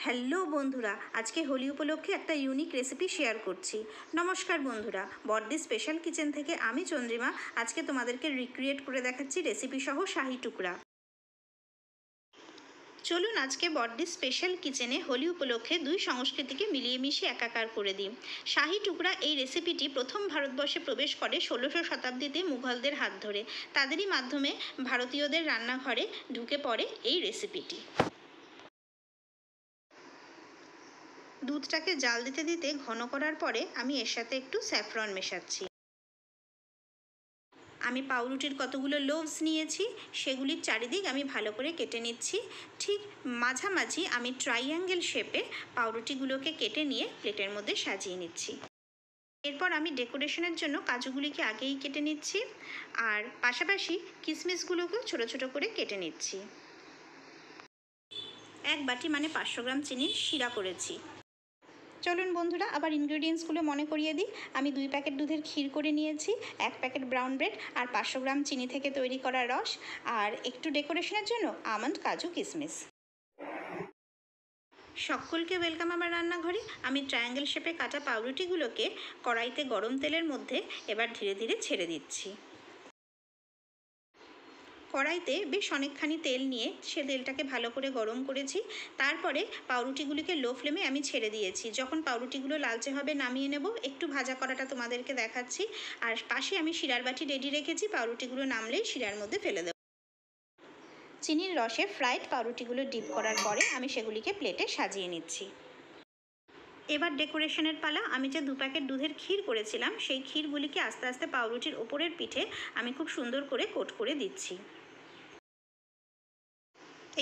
Hello বন্ধুরা, আজকে হোলি উপলক্ষে একটা ইউনিক রেসিপি শেয়ার করছি। নমস্কার বন্ধুরা, বড়দি স্পেশাল কিচেন থেকে আমি চন্দ্রিমা আজকে তোমাদেরকে রিক্রিয়েট করে দেখাচ্ছি রেসিপি সহ শাহি টুকরা। চলুন আজকে বড়দি স্পেশাল কিচেনে হোলি উপলক্ষে দুই সংস্কৃতিকে মিলিয়ে মিশিয়ে একাকার করে দিই। শাহি টুকরা এই রেসিপিটি প্রথম ভারতবর্ষে প্রবেশ করে 16শো শতাব্দীতে মুঘলদের হাত ধরে। তাদেরই মাধ্যমে ভারতীয়দের রান্নাঘরে ঢুকে পড়ে এই রেসিপিটি। দুধটাকে জাল দিতে দিতে ঘন করার পরে আমি এর সাথে একটু স্যাফরন মেশাচ্ছি। আমি পাউরুটির কতগুলো লোভস নিয়েছি, সেগুলির চারিদিক আমি ভালো করে কেটে নিচ্ছি। ঠিক মাঝামাঝি আমি ট্রাইঅ্যাঙ্গেল শেপে পাউরুটিগুলোকে কেটে নিয়ে প্লেটের মধ্যে সাজিয়ে নিচ্ছি। এরপর আমি ডেকোরেশনের জন্য কাজুগুলিকে আগেই কেটে নিচ্ছি, আর পাশাপাশি কিশমিশগুলোকেও ছোটো ছোটো করে কেটে নিচ্ছি। এক বাটি মানে 500 গ্রাম চিনির শিরা করেছি। চলুন বন্ধুরা, আবার ইনগ্রেডিয়েন্টসগুলো মনে করিয়ে দিই। আমি 2 প্যাকেট দুধের ক্ষীর করে নিয়েছি, 1 প্যাকেট ব্রাউন ব্রেড আর 500 গ্রাম চিনি থেকে তৈরি করা রস, আর একটু ডেকোরেশনের জন্য আমন্ড, কাজু, কিশমিশ। সকলকে ওয়েলকাম আমার রান্নাঘরে। আমি ট্রায়াঙ্গেল শেপে কাটা পাউরুটিগুলোকে কড়াইতে গরম তেলের মধ্যে এবার ধীরে ধীরে ছেড়ে দিচ্ছি। কড়াইতে বেশ অনেকখানি তেল নিয়ে সে তেলটাকে ভালো করে গরম করেছি। তারপরে পাউরুটিগুলিকে লো ফ্লেমে আমি ছেড়ে দিয়েছি। যখন পাউরুটিগুলো লালচে হবে নামিয়ে নেব। একটু ভাজা করাটা তোমাদেরকে দেখাচ্ছি। আর পাশে আমি শিরার বাটি রেডি রেখেছি, পাউরুটিগুলো নামলেই শিরার মধ্যে ফেলে দেব। চিনির রসে ফ্রাইড পাউরুটিগুলো ডিপ করার পরে আমি সেগুলিকে প্লেটে সাজিয়ে নিচ্ছি। এবার ডেকোরেশনের পালা। আমি যে 2 প্যাকেট দুধের ক্ষীর করেছিলাম, সেই ক্ষীরগুলিকে আস্তে আস্তে পাউরুটির ওপরের পিঠে আমি খুব সুন্দর করে কোট করে দিচ্ছি।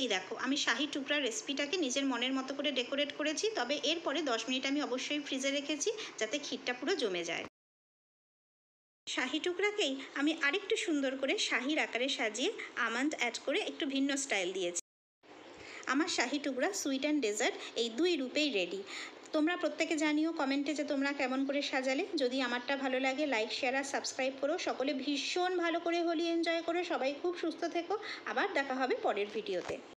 এই দেখো, আমি শাহি টুকরা রেসিপিটাকে নিজের মনের মতো করে ডেকোরেট করেছি। তবে এরপরে 10 মিনিট আমি অবশ্যই ফ্রিজে রেখেছি, যাতে ক্ষীরটা পুরো জমে যায়। শাহি টুকরাকেই আমি আরেকটু সুন্দর করে শাহির আকারে সাজিয়ে আমন্ড অ্যাড করে একটু ভিন্ন স্টাইল দিয়েছি। আমার শাহি টুকরা সুইট অ্যান্ড ডেজার্ট এই 2 রূপেই রেডি। তোমরা প্রত্যেকে জানিও কমেন্টে যে তোমরা কেমন করে সাজালে। যদি আমারটা ভালো লাগে, লাইক, শেয়ার আর সাবস্ক্রাইব করো। সকলে ভীষণ ভালো করে হোলি এনজয় করো। সবাই খুব সুস্থ থেকো। আবার দেখা হবে পরের ভিডিওতে।